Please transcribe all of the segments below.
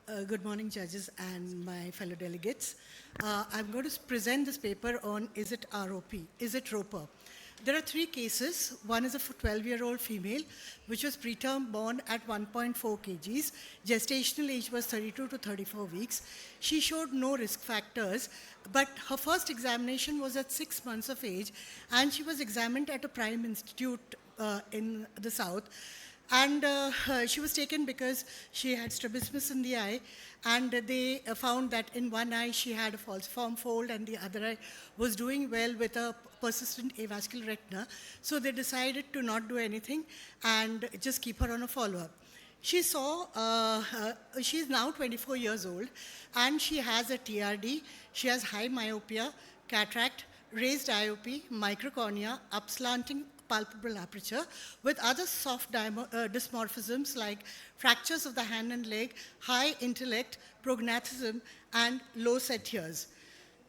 Good morning, judges and my fellow delegates. I'm going to present this paper on is it ROP, is it ROPA? There are three cases. One is a 12-year-old female, which was preterm born at 1.4 kgs. Gestational age was 32 to 34 weeks. She showed no risk factors, but her first examination was at 6 months of age, and she was examined at a prime institute in the south. And she was taken because she had strabismus in the eye, and they found that in one eye she had a falciform fold and the other eye was doing well with a persistent avascular retina. So they decided to not do anything and just keep her on a follow-up. She's now 24 years old, and she has a TRD. She has high myopia, cataract, raised IOP, microcornea, upslanting palpebral aperture, with other soft dysmorphisms like fractures of the hand and leg, high intellect, prognathism, and low set ears.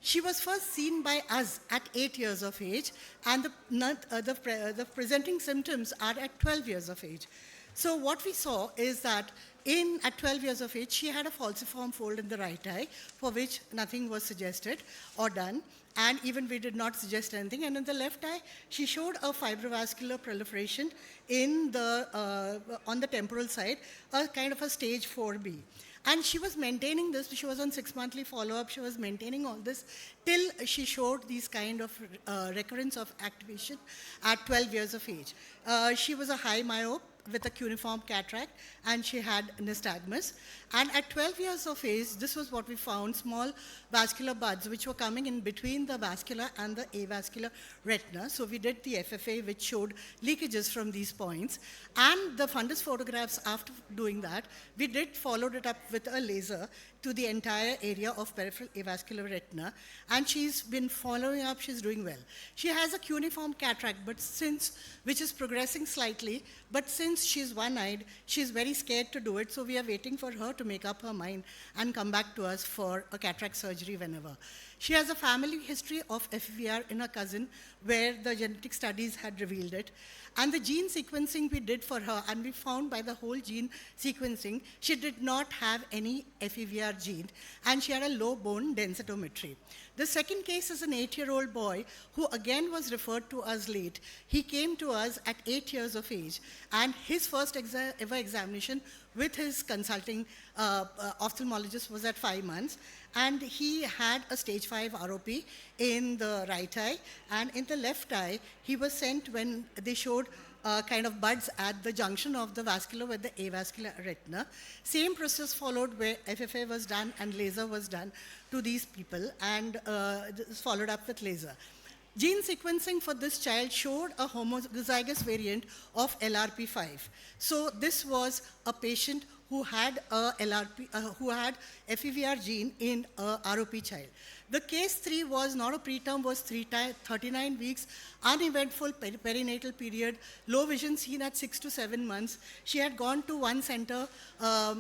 She was first seen by us at 8 years of age, and the presenting symptoms are at 12 years of age. So what we saw is that at 12 years of age, she had a falciform fold in the right eye, for which nothing was suggested or done, and even we did not suggest anything. And in the left eye, she showed a fibrovascular proliferation on the temporal side, a kind of a stage 4B. And she was maintaining this. She was on 6-monthly follow-up. She was maintaining all this till she showed these kind of recurrence of activation at 12 years of age. She was a high myope with a cuneiform cataract, and she had nystagmus. And at 12 years of age, this was what we found, small vascular buds which were coming in between the vascular and the avascular retina. So we did the FFA, which showed leakages from these points. And the fundus photographs after doing that, we followed it up with a laser to the entire area of peripheral avascular retina, and she's been following up. She's doing well. She has a cuneiform cataract, which is progressing slightly, but since she's one-eyed, she's very scared to do it, so we are waiting for her to make up her mind and come back to us for a cataract surgery whenever. She has a family history of FEVR in her cousin, where the genetic studies had revealed it. And the gene sequencing we did for her, and we found by the whole gene sequencing, she did not have any FEVR gene, and she had a low bone densitometry. The second case is an 8-year-old boy who again was referred to us late. He came to us at 8 years of age, and his first ever examination with his consulting ophthalmologist was at 5 months, and he had a stage 5 ROP in the right eye, and in the left eye, he was sent when they showed kind of buds at the junction of the vascular with the avascular retina. Same process followed where FFA was done and laser was done to these people, and followed up with laser. Gene sequencing for this child showed a homozygous variant of LRP5. So this was a patient who had FEVR gene in a ROP child. The case 3 was not a preterm, was 39 weeks, uneventful perinatal period, low vision seen at 6 to 7 months. She had gone to one center,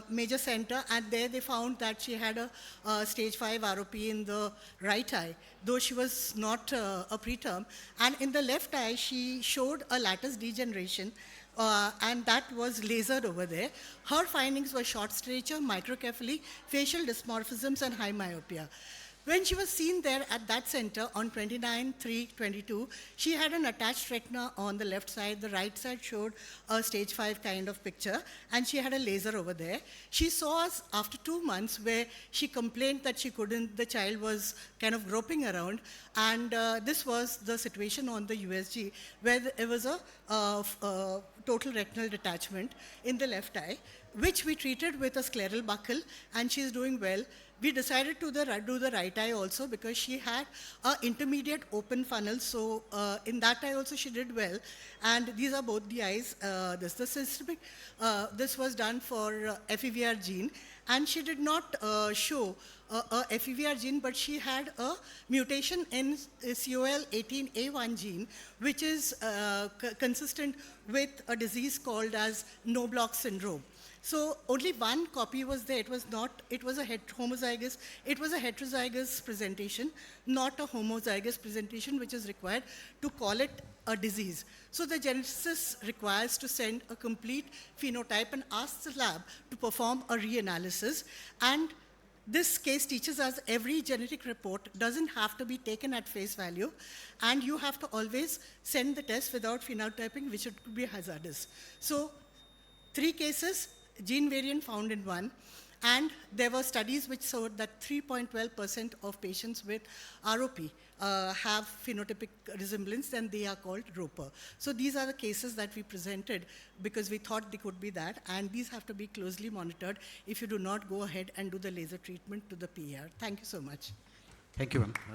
major center, and there they found that she had a stage 5 ROP in the right eye, though she was not a preterm. And in the left eye, she showed a lattice degeneration, and that was lasered over there. Her findings were short stature, microcephaly, facial dysmorphisms, and high myopia. When she was seen there at that center on 29/3/22, she had an attached retina on the left side. The right side showed a stage 5 kind of picture, and she had a laser over there. She saw us after 2 months where she complained that the child was kind of groping around, and this was the situation on the USG, where it was a total retinal detachment in the left eye, which we treated with a scleral buckle, and she's doing well. We decided to do the right eye also because she had an intermediate open funnel, so in that eye also she did well. And these are both the eyes. This was done for FEVR gene, and she did not show a FEVR gene, but she had a mutation in COL18A1 gene, which is consistent with a disease called as Knobloch syndrome. So only one copy was there. It was not, it was a homozygous, it was a heterozygous presentation, not a homozygous presentation, which is required to call it a disease. So the geneticist requires to send a complete phenotype and asks the lab to perform a reanalysis. And this case teaches us every genetic report doesn't have to be taken at face value, and you have to always send the test without phenotyping, which could be hazardous. So 3 cases, gene variant found in 1, and there were studies which showed that 3.12% of patients with ROP have phenotypic resemblance, and they are called ROPER. So these are the cases that we presented because we thought they could be that, and these have to be closely monitored if you do not go ahead and do the laser treatment to the PER. Thank you so much. Thank you, ma'am.